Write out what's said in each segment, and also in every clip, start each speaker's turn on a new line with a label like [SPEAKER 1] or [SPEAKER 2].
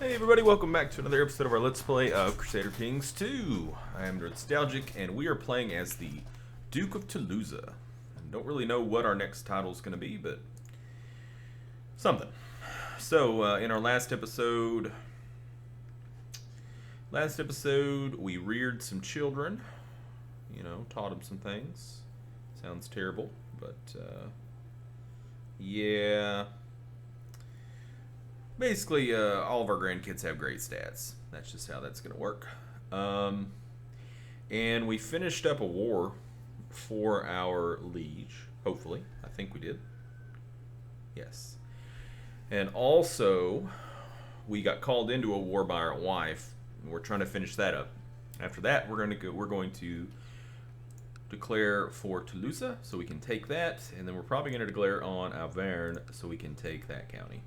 [SPEAKER 1] Hey everybody, welcome back to another episode of our Let's Play of Crusader Kings 2. I am Nerdstalgic, and we are playing as the Duke of Toulouse. I don't really know what our next title is going to be, but something. So, in our last episode, we reared some children. You know, taught them some things. Sounds terrible, but, yeah. Basically, all of our grandkids have great stats. That's just how that's going to work. And we finished up a war for our liege, hopefully. I think we did. Yes. And also, we got called into a war by our wife. And we're trying to finish that up. After that, we're going to declare for Toulouse, so we can take that. And then we're probably going to declare on Auvergne, so we can take that county.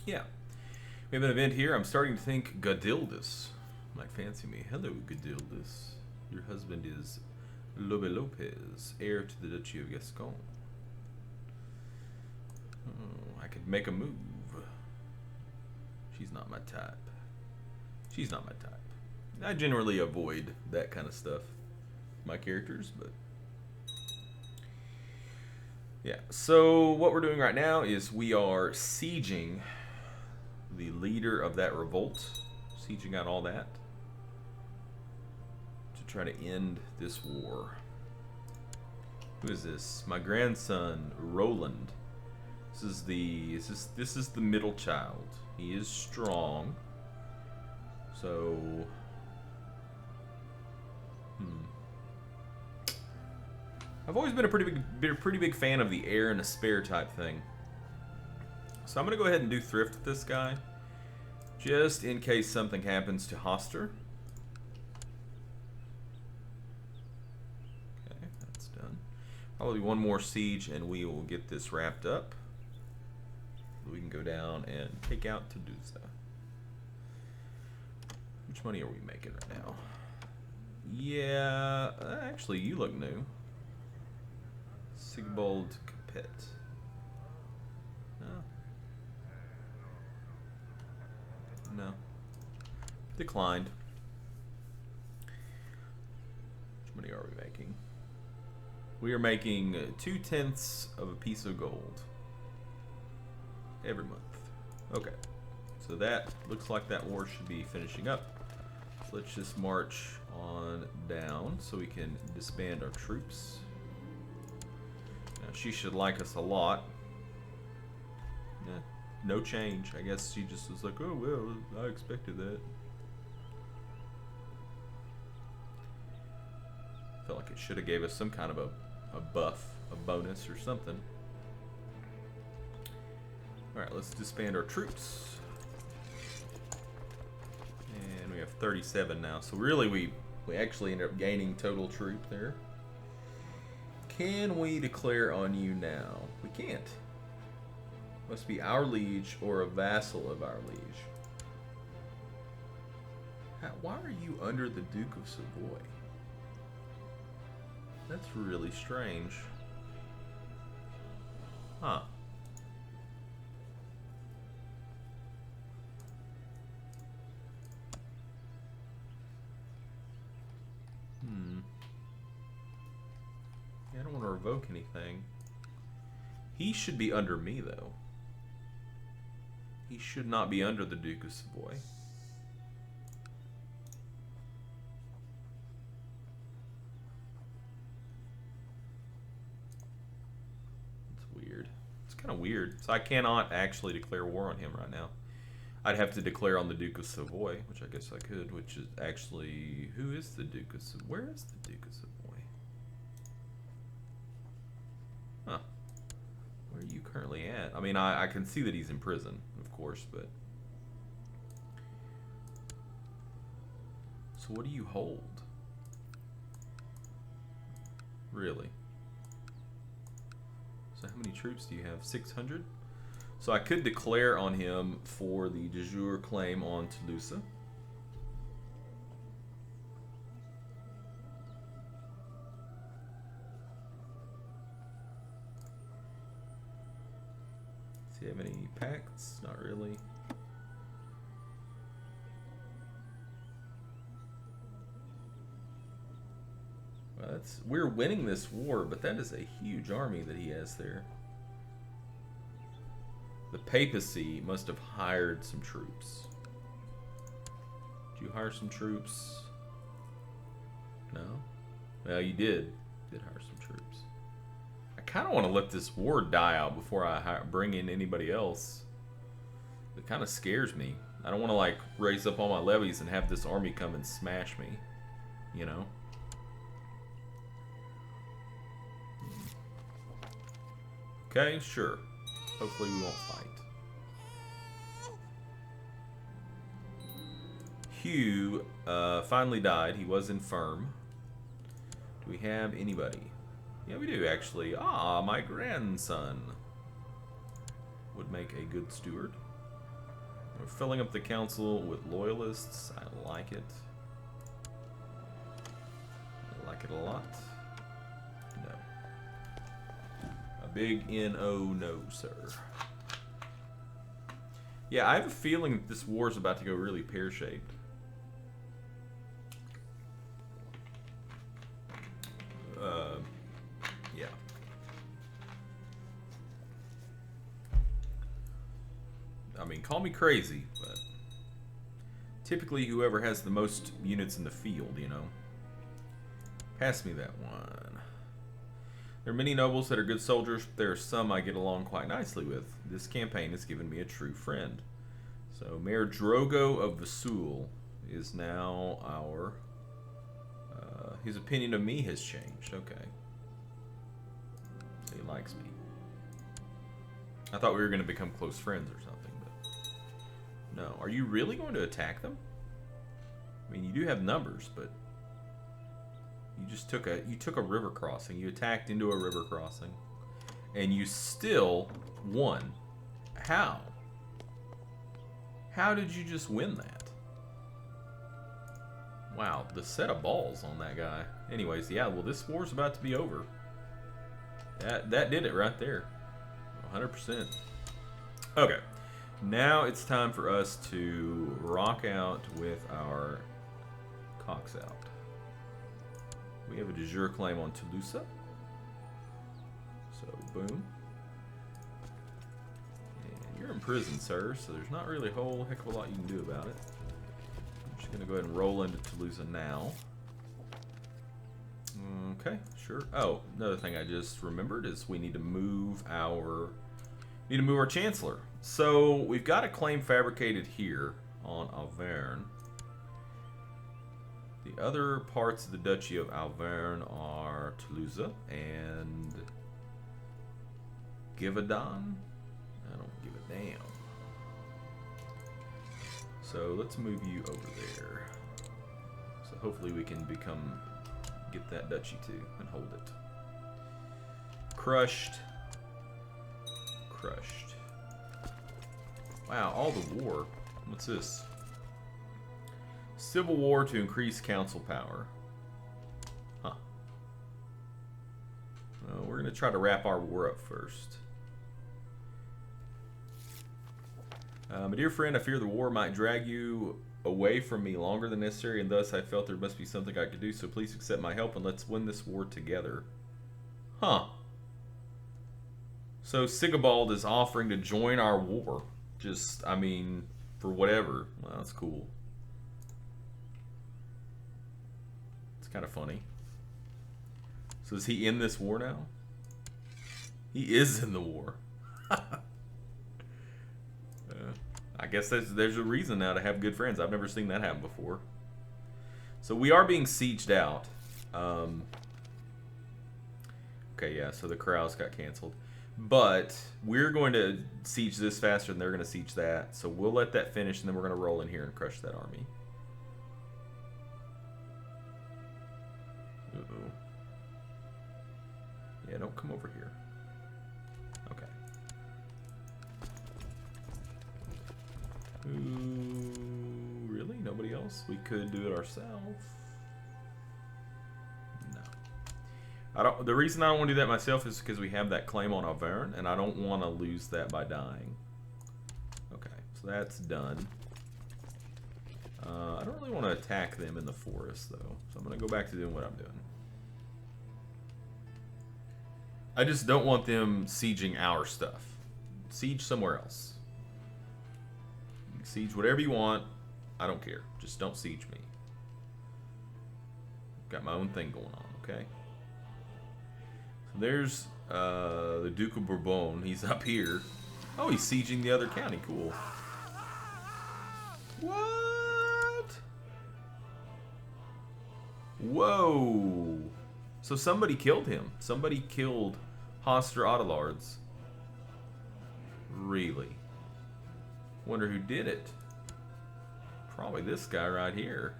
[SPEAKER 1] Yeah. We have an event here. I'm starting to think Godildus might fancy me. Hello, Godildus. Your husband is Lobe Lopez, heir to the Duchy of Gascon. Oh, I could make a move. She's not my type. She's not my type. I generally avoid that kind of stuff. My characters, but... yeah. So, what we're doing right now is we are sieging the leader of that revolt, sieging out all that to try to end this war. Who is this? My grandson, Roland. This is the middle child. He is strong. So, I've always been a pretty big fan of the heir and a spare type thing. So I'm going to go ahead and do thrift with this guy, just in case something happens to Hoster. Okay, that's done. Probably one more siege and we will get this wrapped up. We can go down and take out Toulouse. How much money are we making right now? Yeah, actually you look new. Sigbold Capet. No. Declined. How much money are we making? We are making 2/10 of a piece of gold every month. Okay. So that looks like that war should be finishing up. So let's just march on down so we can disband our troops. Now she should like us a lot. Yeah. No change. I guess she just was like, oh, well, I expected that. Felt like it should have gave us some kind of a buff, a bonus or something. Alright, let's disband our troops. And we have 37 now. So really we actually ended up gaining total troop there. Can we declare on you now? We can't. Must be our liege or a vassal of our liege. Why are you under the Duke of Savoy? That's really strange. Huh. Yeah, I don't want to revoke anything. He should be under me, though. He should not be under the Duke of Savoy. It's weird. It's kind of weird. So I cannot actually declare war on him right now. I'd have to declare on the Duke of Savoy, which I guess I could, which is actually... who is the Duke of Savoy? Where is the Duke of Savoy? Huh. Where are you currently at? I mean, I can see that he's in prison, of course, but... so what do you hold? Really? So how many troops do you have? 600? So I could declare on him for the de jure claim on Toulouse. Does he have any pacts? Not really. Well, we're winning this war, but that is a huge army that he has there. The papacy must have hired some troops. Did you hire some troops? No? Well, you did. Did hire some troops. I kind of want to let this war die out before I bring in anybody else. It kind of scares me. I don't want to, like, raise up all my levies and have this army come and smash me. You know? Okay, sure. Hopefully we won't fight. Hugh finally died. He was infirm. Do we have anybody? Yeah, we do, actually. Ah, my grandson would make a good steward. We're filling up the council with loyalists. I like it. I like it a lot. No. A big N-O no, sir. Yeah, I have a feeling that this war is about to go really pear-shaped. Yeah. I mean, call me crazy, but typically whoever has the most units in the field, you know. Pass me that one. There are many nobles that are good soldiers, but there are some I get along quite nicely with. This campaign has given me a true friend. So Mayor Drogo of Vesul is now our... his opinion of me has changed. Okay. So he likes me. I thought we were going to become close friends or something, but... No. Are you really going to attack them? I mean, you do have numbers, but... You just took a river crossing. You attacked into a river crossing. And you still won. How? How did you just win that? Wow, the set of balls on that guy. Anyways, yeah, well, this war's about to be over. That did it right there. 100%. Okay. Now it's time for us to rock out with our cocks out. We have a de jure claim on Toulouse. So, boom. And you're in prison, sir, so there's not really a whole heck of a lot you can do about it. I'm just going to go ahead and roll into Toulouse now. Okay, sure. Oh, another thing I just remembered is we need to move our chancellor. So, we've got a claim fabricated here on Auvergne. The other parts of the Duchy of Auvergne are Toulouse and Givaudan. I don't give a damn. So let's move you over there. So hopefully we can get that duchy too and hold it. Crushed. Crushed. Wow, all the war. What's this? Civil war to increase council power. Huh. Well, we're going to try to wrap our war up first. My dear friend, I fear the war might drag you away from me longer than necessary, and thus I felt there must be something I could do, so please accept my help and let's win this war together. Huh. So Sigibald is offering to join our war. Just, I mean, for whatever. Well, that's cool. Kind of funny. So is he in this war now? He is in the war. I guess there's a reason now to have good friends. I've never seen that happen before. So we are being sieged out. Okay, yeah, so the corrals got canceled. But we're going to siege this faster than they're going to siege that. So we'll let that finish, and then we're going to roll in here and crush that army. Uh-oh. Yeah, don't come over here. Okay. Ooh, really? Nobody else? We could do it ourselves. No. I don't. The reason I don't want to do that myself is because we have that claim on Auvergne, and I don't want to lose that by dying. Okay, so that's done. I don't really want to attack them in the forest, though. So I'm going to go back to doing what I'm doing. I just don't want them sieging our stuff. Siege somewhere else. Siege whatever you want. I don't care. Just don't siege me. Got my own thing going on, okay? So there's the Duke of Bourbon. He's up here. Oh, he's sieging the other county. Cool. What? Whoa. So somebody killed him. Somebody killed Hoster Autolards. Really? Wonder who did it. Probably this guy right here.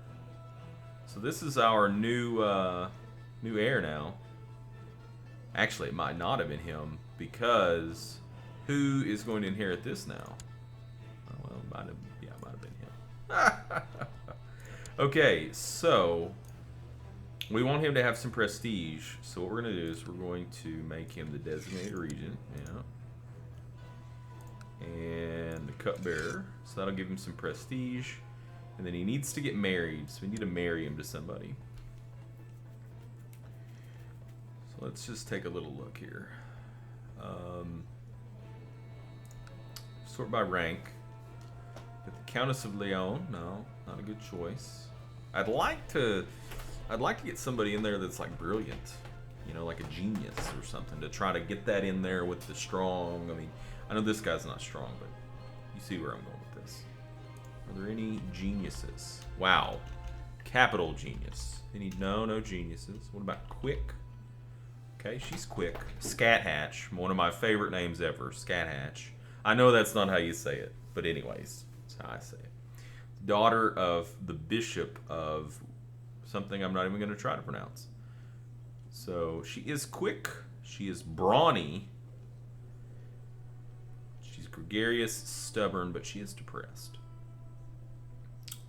[SPEAKER 1] So this is our new heir now. Actually, it might not have been him, because who is going to inherit this now? Oh, well, it might have been him. Okay, so we want him to have some prestige. So what we're going to do is we're going to make him the designated regent. Yeah. And the cupbearer. So that'll give him some prestige. And then he needs to get married. So we need to marry him to somebody. So let's just take a little look here. Sort by rank. Get the Countess of Leon. No, not a good choice. I'd like to get somebody in there that's like brilliant, you know, like a genius or something, to try to get that in there with the strong. I mean, I know this guy's not strong, but you see where I'm going with this. Are there any geniuses? Wow, capital genius. No geniuses. What about quick? Okay, she's quick. Scat Hatch, one of my favorite names ever. Scat Hatch. I know that's not how you say it, but anyways, that's how I say it. Daughter of the bishop of something I'm not even going to try to pronounce. So she is quick. She is brawny. She's gregarious, stubborn, but she is depressed.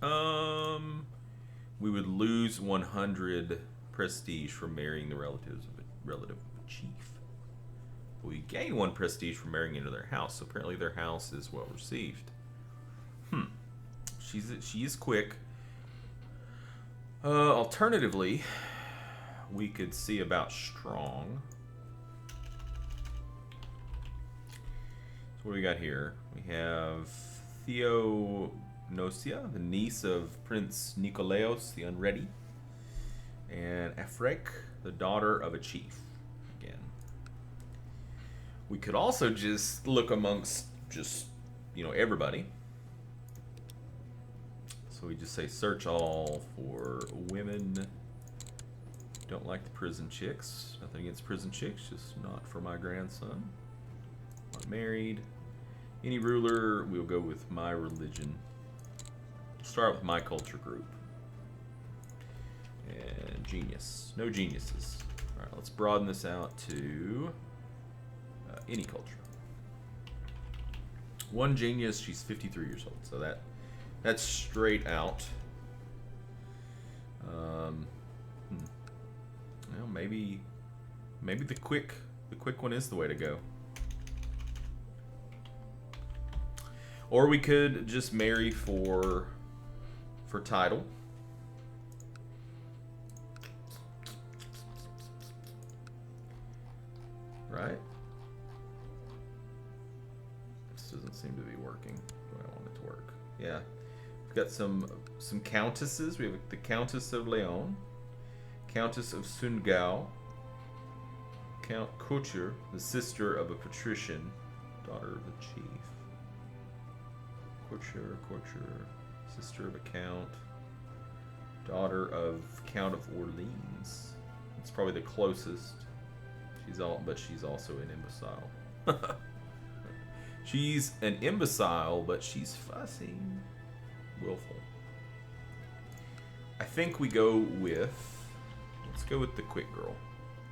[SPEAKER 1] We would lose 100 prestige from marrying the relative of a chief. We gain 1 prestige from marrying into their house. So apparently their house is well received. She is quick. Alternatively, we could see about strong. So what do we got here? We have Theonosia, the niece of Prince Nikolaos the Unready, and Afrek, the daughter of a chief. Again, we could also just look amongst everybody. So we just say search all for women. Don't like the prison chicks. Nothing against prison chicks, just not for my grandson. Not married. Any ruler, we'll go with my religion. Start with my culture group. And genius. No geniuses. Alright, let's broaden this out to any culture. 1 genius, she's 53 years old. So that's straight out. Well, maybe the quick one is the way to go. Or we could just marry for title. Right? This doesn't seem to be working the way I want it to work. Yeah. We've got some countesses. We have the Countess of Leon, Countess of Sundgau, Count Couture, the sister of a patrician, daughter of a chief. Couture, sister of a count, daughter of Count of Orleans. It's probably the closest. But she's also an imbecile. She's an imbecile, but she's fussy, willful. I think we go with. Let's go with the quick girl,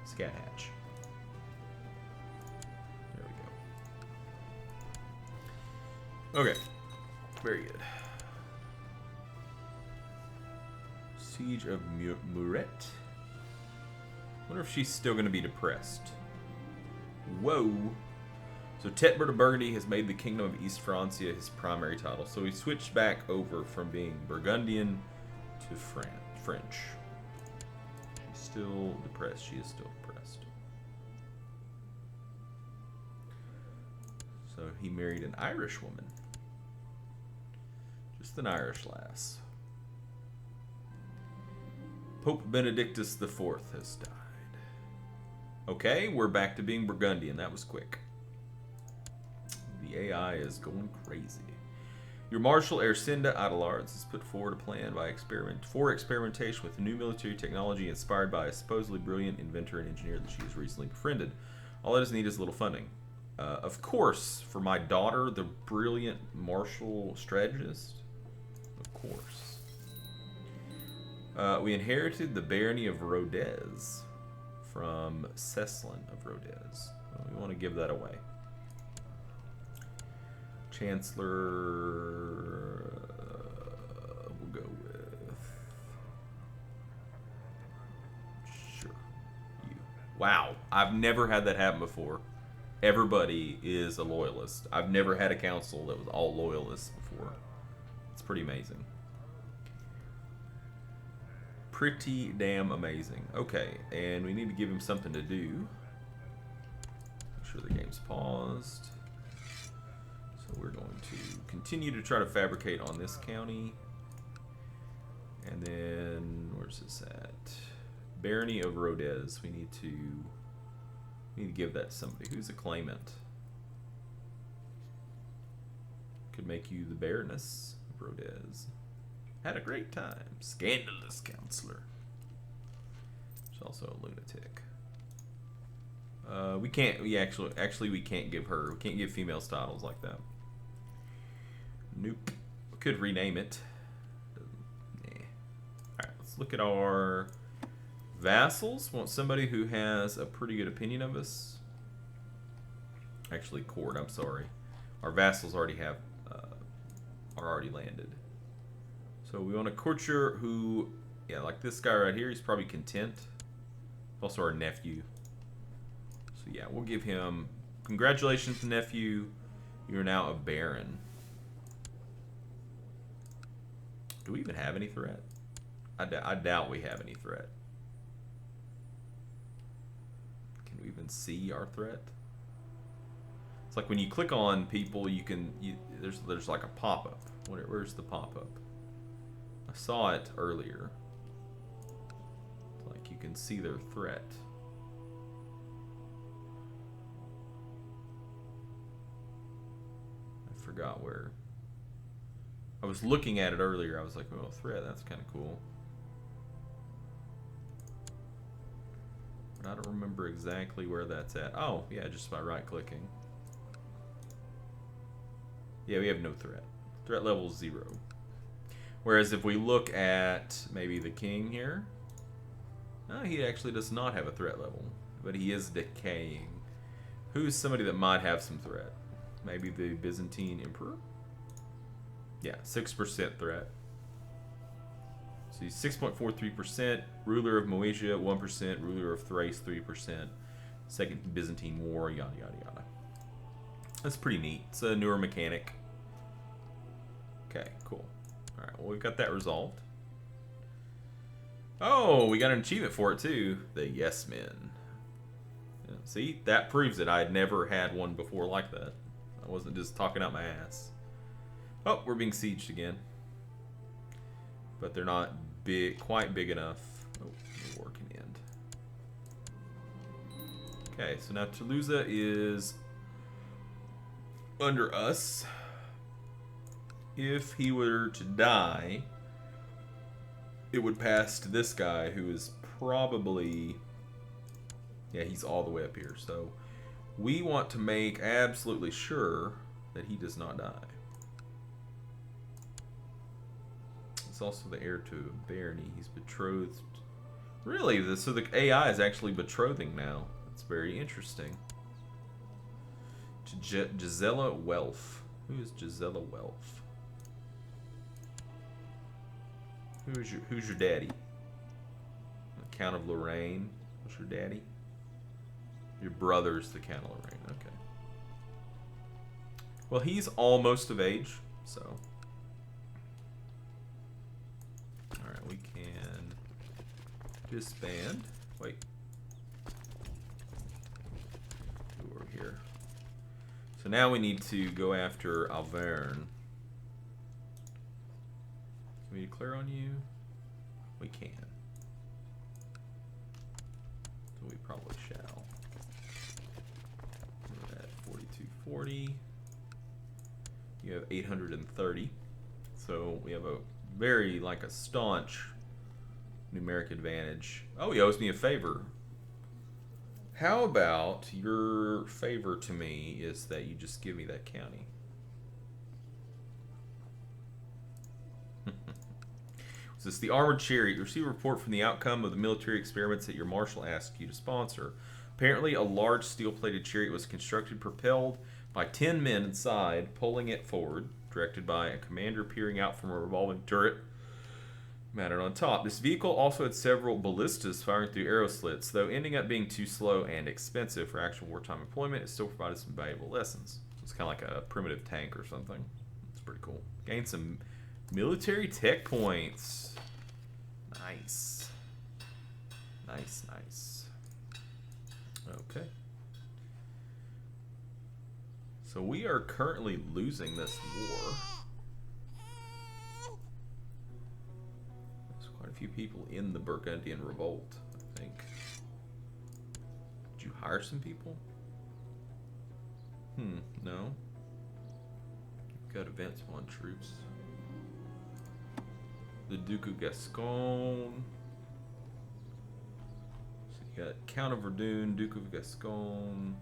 [SPEAKER 1] Scat Hatch. There we go. Okay. Very good. Siege of Muret. Wonder if she's still going to be depressed. Whoa. So Tetbert of Burgundy has made the Kingdom of East Francia his primary title. So he switched back over from being Burgundian to French. She's still depressed. She is still depressed. So he married an Irish woman. Just an Irish lass. Pope Benedictus IV has died. Okay, we're back to being Burgundian. That was quick. The AI is going crazy. Your Marshal Ercinda Adelards has put forward a plan for experimentation with new military technology inspired by a supposedly brilliant inventor and engineer that she has recently befriended. All it is needed is a little funding. Of course, for my daughter, the brilliant martial strategist. Of course. We inherited the barony of Rodez from Ceslin of Rodez. Well, we want to give that away. Chancellor, we'll go with, sure, you. Wow, I've never had that happen before. Everybody is a loyalist. I've never had a council that was all loyalists before. It's pretty amazing. Pretty damn amazing. Okay, and we need to give him something to do. Make sure the game's paused. So we're going to continue to try to fabricate on this county. And then, where's this at? Barony of Rodez. We need to give that to somebody. Who's a claimant? Could make you the Baroness of Rodez. Had a great time. Scandalous counselor. She's also a lunatic. We can't. We actually we can't give her. We can't give females titles like that. Nope. We could rename it. Nah. All right. Let's look at our vassals. Want somebody who has a pretty good opinion of us. Actually, court. I'm sorry. Our vassals already have are already landed. So we want a courtier who, yeah, like this guy right here. He's probably content. Also our nephew. So yeah, we'll give him congratulations, nephew. You're now a baron. Do we even have any threat? I doubt we have any threat. Can we even see our threat? It's like when you click on people, there's like a pop-up. Where's the pop-up? I saw it earlier. It's like you can see their threat. I forgot where. I was looking at it earlier. I was like, oh, threat, that's kind of cool. But I don't remember exactly where that's at. Oh, yeah, just by right-clicking. Yeah, we have no threat. Threat level 0. Whereas if we look at maybe the king here, he actually does not have a threat level, but he is decaying. Who's somebody that might have some threat? Maybe the Byzantine emperor? Yeah, 6% threat. So he's 6.43%, ruler of Moesia 1%, ruler of Thrace 3%, Second Byzantine War, yada yada yada. That's pretty neat. It's a newer mechanic. Okay, cool. Alright, well, we've got that resolved. Oh, we got an achievement for it too. The Yes Men. Yeah, see, that proves it. I had never had one before like that. I wasn't just talking out my ass. Oh, we're being sieged again. But they're not quite big enough. Oh, the war can end. Okay, so now Toulouse is under us. If he were to die, it would pass to this guy who is probably, yeah, he's all the way up here. So we want to make absolutely sure that he does not die. He's also the heir to a barony. He's betrothed. Really? So the AI is actually betrothing now. That's very interesting. To Gisela Welf. Who is Gisela Welf? Who's your daddy? The Count of Lorraine. What's your daddy? Your brother's the Count of Lorraine. Okay. Well, he's almost of age, so. Alright, we can disband. Wait. Over here. So now we need to go after Auvergne. Can we declare on you? We can. So we probably shall. We're at 4240. You have 830. So we have a very, like, a staunch numeric advantage. Oh, he owes me a favor. How about your favor to me is that you just give me that county? Is this the Armored Chariot? You receive a report from the outcome of the military experiments that your marshal asked you to sponsor. Apparently, a large steel-plated chariot was constructed, propelled by 10 men inside, pulling it forward, directed by a commander peering out from a revolving turret mounted on top. This vehicle also had several ballistas firing through arrow slits, though ending up being too slow and expensive for actual wartime employment. It still provided some valuable lessons. It's kind of like a primitive tank or something. It's pretty cool. Gained some military tech points. Nice. Nice, nice. Okay. So we are currently losing this war. There's quite a few people in the Burgundian Revolt, I think. Did you hire some people? No. Got events on troops. The Duke of Gascon. So you got Count of Verdun, Duke of Gascon.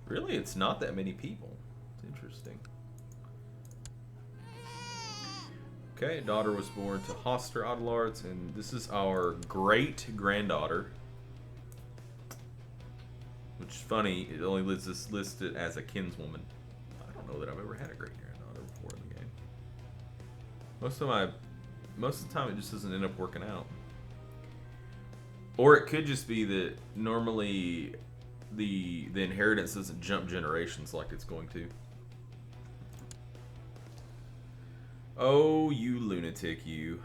[SPEAKER 1] Really, it's not that many people. It's interesting. Okay, daughter was born to Hoster Adelards, and this is our great-granddaughter. Which is funny, it only is listed as a kinswoman. I don't know that I've ever had a great-granddaughter before in the game. Most of the time it just doesn't end up working out. Or it could just be that normally the inheritance doesn't jump generations like it's going to. Oh, you lunatic, you.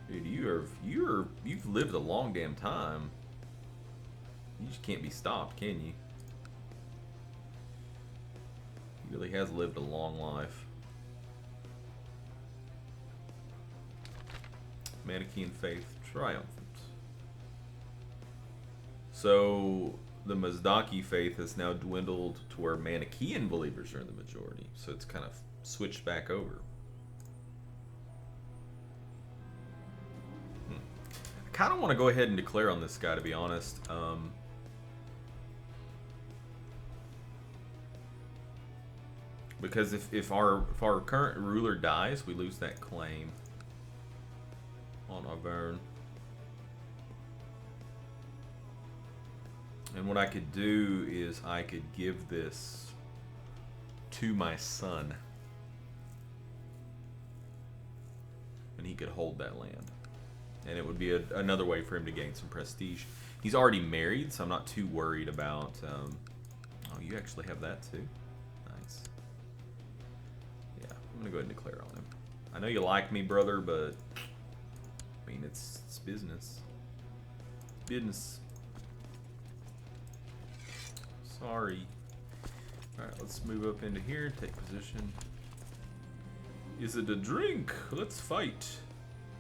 [SPEAKER 1] Dude, you've lived a long damn time. You just can't be stopped, can you? He really has lived a long life. Manichaean faith triumphant. So the Mazdaki faith has now dwindled to where Manichaean believers are in the majority. So it's kind of switched back over. I kind of want to go ahead and declare on this guy, to be honest. Because if our current ruler dies, we lose that claim on Auvergne. And what I could do is I could give this to my son, and he could hold that land. And it would be another way for him to gain some prestige. He's already married, so I'm not too worried about... oh, you actually have that too? Nice. Yeah, I'm going to go ahead and declare on him. I know you like me, brother, but... I mean, it's business. Business. Sorry. Alright, let's move up into here, take position. Is it a drink? Let's fight.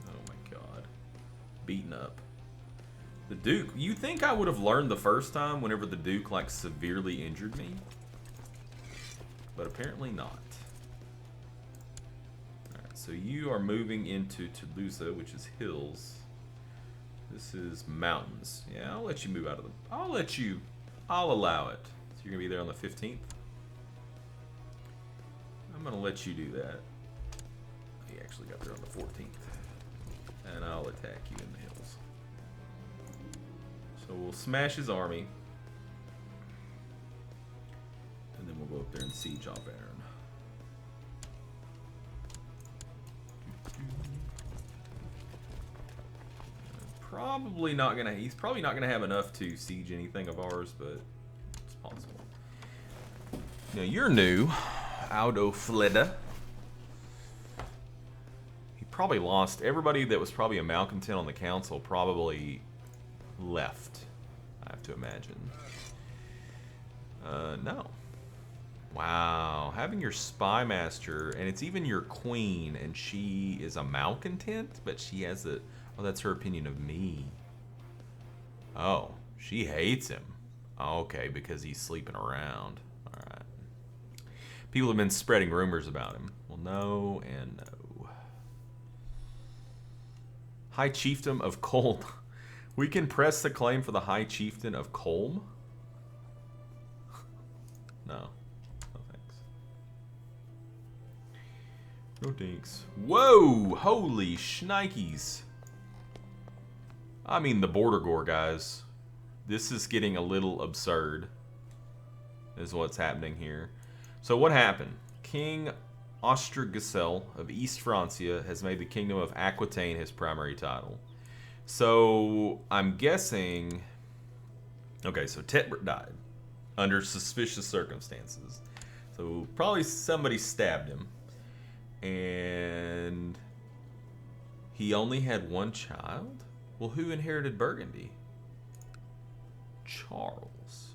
[SPEAKER 1] Oh my god. Beaten up. The Duke. You think I would have learned the first time whenever the Duke, like, severely injured me? But apparently not. Alright, so you are moving into Toulouse, which is hills. This is mountains. Yeah, I'll let you move out of them. I'll allow it. So you're going to be there on the 15th? I'm going to let you do that. He actually got there on the 14th. And I'll attack you in the hills. So we'll smash his army. And then we'll go up there and siege Auvergne. Probably not gonna. He's probably not gonna have enough to siege anything of ours, but it's possible. Now you're new, Aldo Fleda. He probably lost. Everybody that was probably a malcontent on the council probably left. I have to imagine. No. Wow, having your spy master, and it's even your queen, and she is a malcontent, but she has a... Oh, that's her opinion of me. Oh, she hates him. Okay, because he's sleeping around. All right. People have been spreading rumors about him. Well, no and no. High Chieftain of Colm. We can press the claim for the High Chieftain of Colm? No. No thanks. No thanks. Whoa! Holy shnikes. I mean, the Border Gore, guys. This is getting a little absurd, is what's happening here. So what happened? King Ostragisel of East Francia has made the Kingdom of Aquitaine his primary title. So I'm guessing... Okay, so Tetbert died under suspicious circumstances. So probably somebody stabbed him. And he only had one child? Well, who inherited Burgundy? Charles.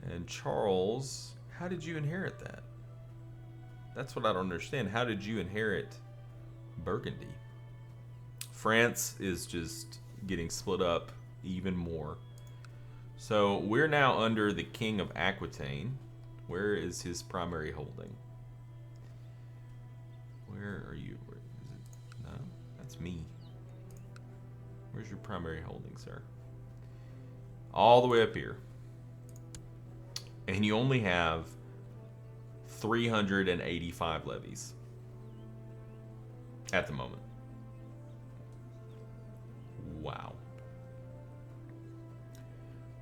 [SPEAKER 1] And Charles, how did you inherit that? That's what I don't understand. How did you inherit Burgundy? France is just getting split up even more. So we're now under the King of Aquitaine. Where is his primary holding? Where are you? Where is it? No, that's me. Where's your primary holding, sir? All the way up here. And you only have 385 levies at the moment. Wow.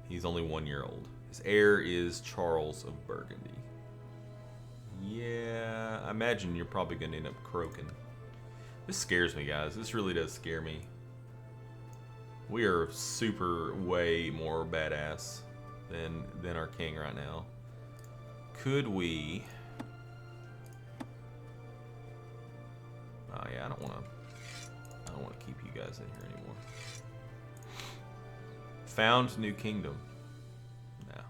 [SPEAKER 1] He's only 1 year old. His heir is Charles of Burgundy. Yeah, I imagine you're probably going to end up croaking. This scares me, guys. This really does scare me. We are super way more badass than our king right now. Could we... Oh yeah, I don't want to keep you guys in here anymore. Found new kingdom. No.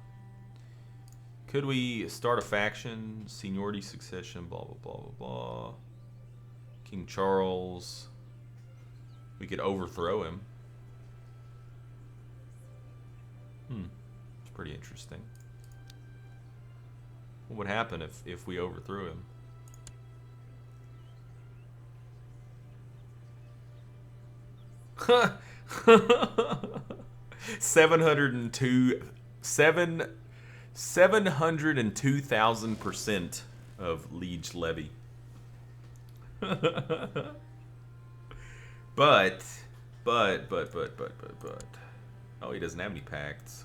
[SPEAKER 1] Could we start a faction? Seniority, succession, blah blah blah blah blah. King Charles. We could overthrow him. It's pretty interesting. What would happen if we overthrew him? Huh. 702,000% of liege levy. But oh, he doesn't have any pacts.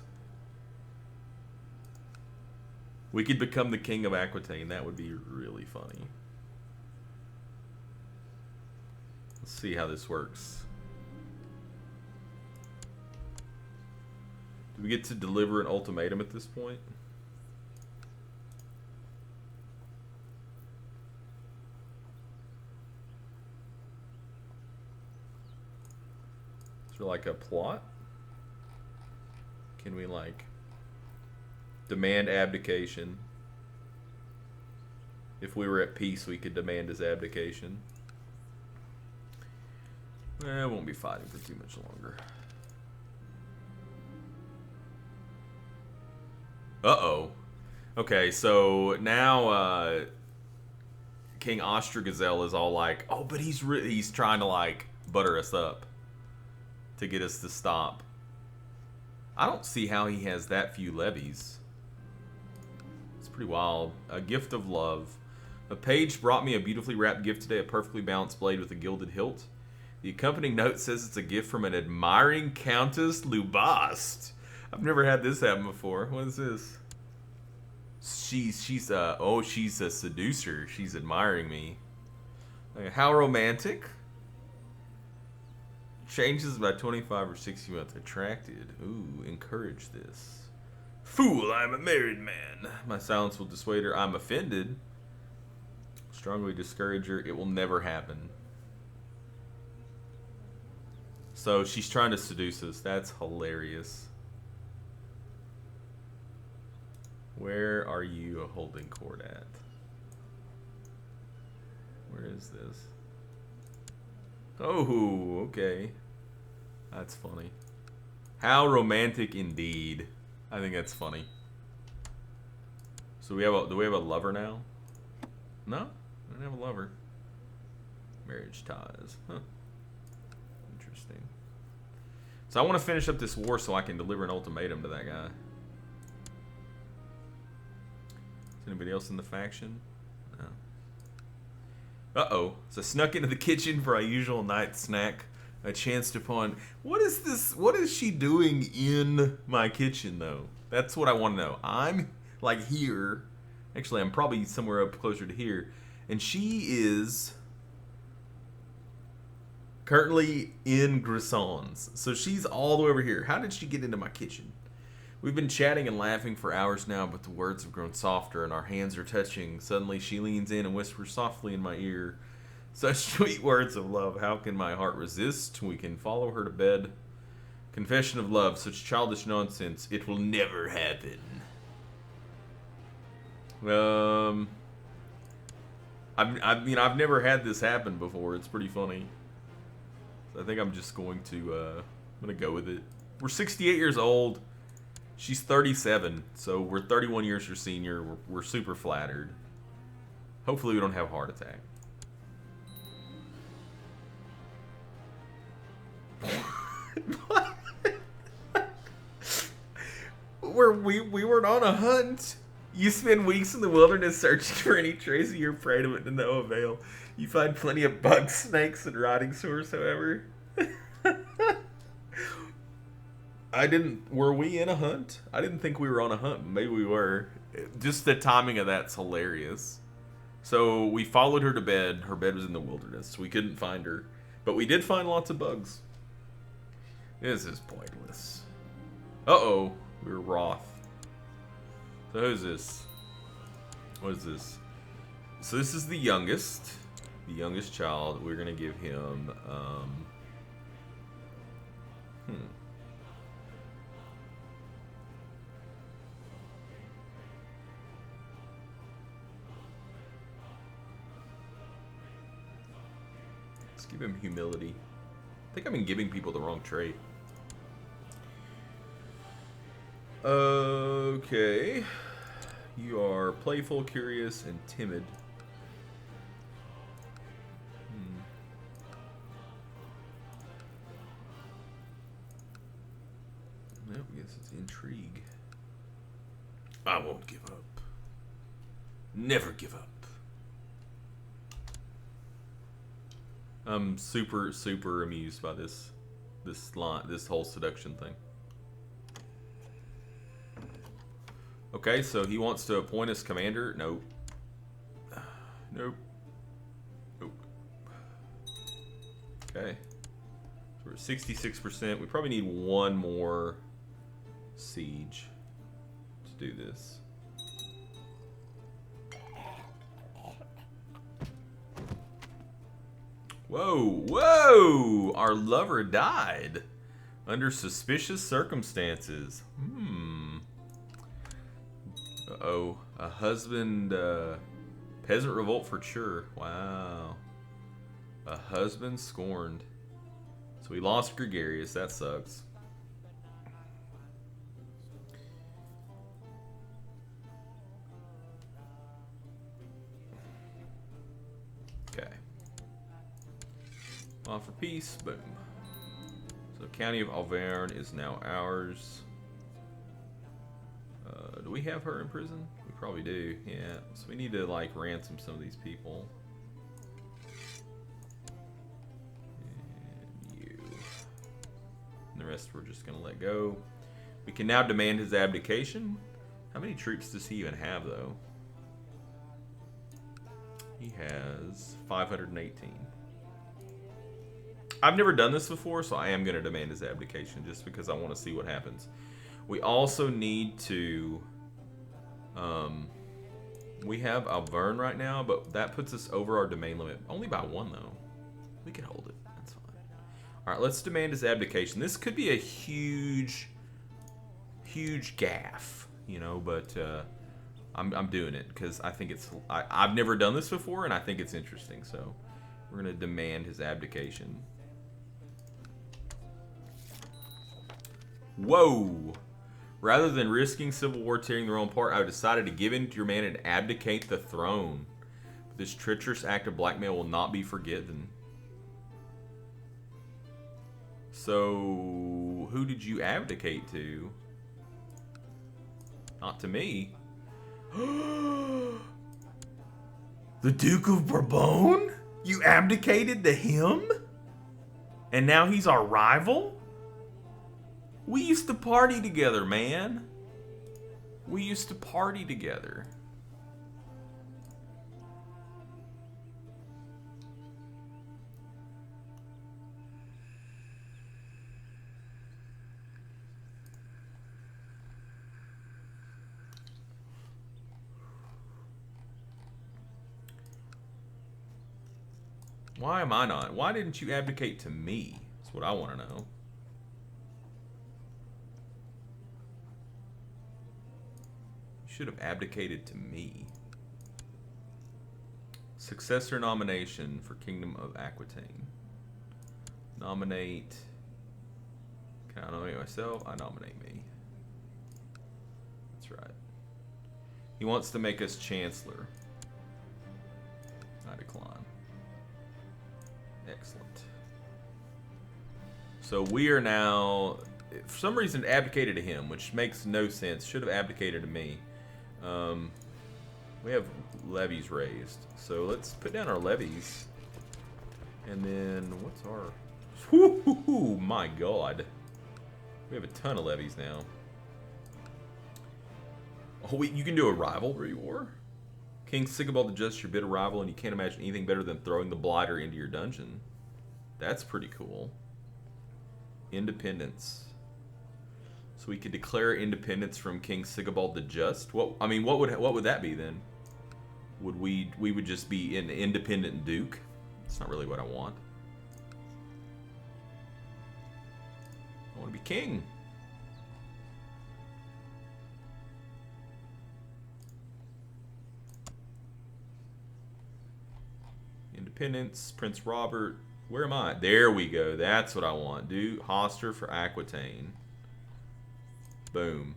[SPEAKER 1] We could become the King of Aquitaine. That would be really funny. Let's see how this works. Do we get to deliver an ultimatum at this point? Is there like a plot? Can we like demand abdication? If we were at peace, we could demand his abdication. I won't be fighting for too much longer. Uh-oh. Okay, so now King Ostragisel is all like, oh, but he's trying to like butter us up to get us to stop. I don't see how he has that few levies. It's pretty wild. A gift of love. A page brought me a beautifully wrapped gift today, a perfectly balanced blade with a gilded hilt. The accompanying note says it's a gift from an admiring Countess Lubast. I've never had this happen before. What is this? She's a seducer. She's admiring me. How romantic. Changes by 25 or 60 months. Attracted. Ooh, encourage this. Fool, I'm a married man. My silence will dissuade her. I'm offended. Strongly discourage her. It will never happen. So she's trying to seduce us. That's hilarious. Where are you holding court at? Where is this? Oh, okay. That's funny. How romantic indeed. I think that's funny. So do we have a lover now? No? We don't have a lover. Marriage ties. Huh. Interesting. So I want to finish up this war so I can deliver an ultimatum to that guy. Is anybody else in the faction? No. Uh-oh. So I snuck into the kitchen for our usual night snack. A chance to pawn. What is this? What is she doing in my kitchen, though? That's what I want to know. I'm, like, here. Actually, I'm probably somewhere up closer to here. And she is currently in Grissons. So she's all the way over here. How did she get into my kitchen? We've been chatting and laughing for hours now, but the words have grown softer and our hands are touching. Suddenly, she leans in and whispers softly in my ear. Such sweet words of love. How can my heart resist? We can follow her to bed. Confession of love. Such childish nonsense. It will never happen. I mean, I've never had this happen before. It's pretty funny. So I think I'm just going to, I'm going to go with it. We're 68 years old. She's 37. So we're 31 years her senior. We're super flattered. Hopefully we don't have a heart attack. We weren't on a hunt. You spend weeks in the wilderness searching for any trace of your prey to no avail. You find plenty of bugs, snakes, and rotting sores, however. Were we in a hunt? I didn't think we were on a hunt. Maybe we were. Just the timing of that's hilarious. So we followed her to bed. Her bed was in the wilderness. We couldn't find her. But we did find lots of bugs. This is pointless. Uh-oh. We were Roth. So who's this? What is this? So this is the youngest child. We're gonna give him let's give him humility. I think I've been giving people the wrong trait. Okay. You are playful, curious, and timid. Nope, I guess it's intrigue. I won't give up. Never give up. I'm super amused by this whole seduction thing. Okay, so he wants to appoint us commander. Nope. Nope. Nope. Okay. So we're at 66%. We probably need one more siege to do this. Whoa, whoa! Our lover died under suspicious circumstances. Uh-oh. A husband, peasant revolt for sure. Wow. A husband scorned. So we lost Gregarious. That sucks. Okay. Offer peace. Boom. So County of Auvergne is now ours. Do we have her in prison? We probably do, yeah. So we need to, like, ransom some of these people. And you. And the rest we're just going to let go. We can now demand his abdication. How many troops does he even have, though? He has 518. I've never done this before, so I am going to demand his abdication just because I want to see what happens. We also need to... we have Auvergne right now, but that puts us over our domain limit. Only by one, though. We can hold it. That's fine. Alright, let's demand his abdication. This could be a huge gaffe, you know, but I'm doing it because I think it's... I've never done this before, and I think it's interesting. So we're going to demand his abdication. Whoa! Rather than risking civil war tearing the realm apart, I decided to give in to your man and abdicate the throne. But this treacherous act of blackmail will not be forgiven. So, who did you abdicate to? Not to me. The Duke of Bourbon? You abdicated to him? And now he's our rival? We used to party together, man. We used to party together. Why am I not? Why didn't you abdicate to me? That's what I want to know. You should have abdicated to me. Successor nomination for Kingdom of Aquitaine. Nominate. Can I nominate myself? I nominate me. That's right. He wants to make us Chancellor. I decline. Excellent. So we are now, for some reason, abdicated to him, which makes no sense. Should have abdicated to me. We have levies raised. So let's put down our levies. And then, what's our... Whoo, my God. We have a ton of levies now. Oh, wait, you can do a rivalry war? King Sigibald the Just, your bitter rival, and you can't imagine anything better than throwing the blighter into your dungeon. That's pretty cool. Independence. So we could declare independence from King Sigibald the Just. What would that be then? We would just be an independent duke? That's not really what I want. I want to be king. Independence, Prince Robert. Where am I? There we go. That's what I want. Do Hoster for Aquitaine. Boom.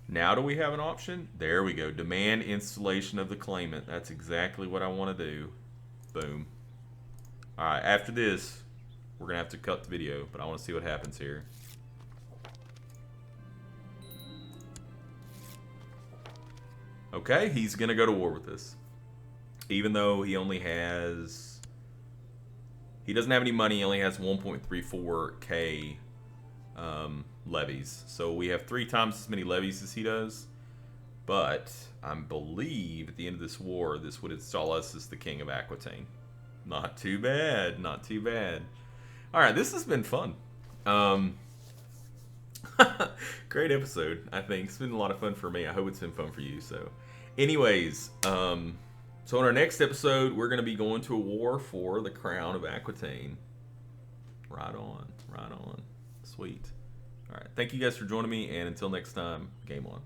[SPEAKER 1] Now do we have an option? There we go. Demand installation of the claimant. That's exactly what I want to do. Boom. Alright, after this, we're going to have to cut the video, but I want to see what happens here. Okay, he's going to go to war with us. Even though he only has... He doesn't have any money, he only has 1.34k levies. So we have 3 times as many levies as he does. But I believe at the end of this war, this would install us as the King of Aquitaine. Not too bad, not too bad. Alright, this has been fun. Great episode, I think. It's been a lot of fun for me. I hope it's been fun for you. So, anyways, so in our next episode, we're going to be going to a war for the crown of Aquitaine. Right on, right on. Sweet. All right, thank you guys for joining me, and until next time, game on.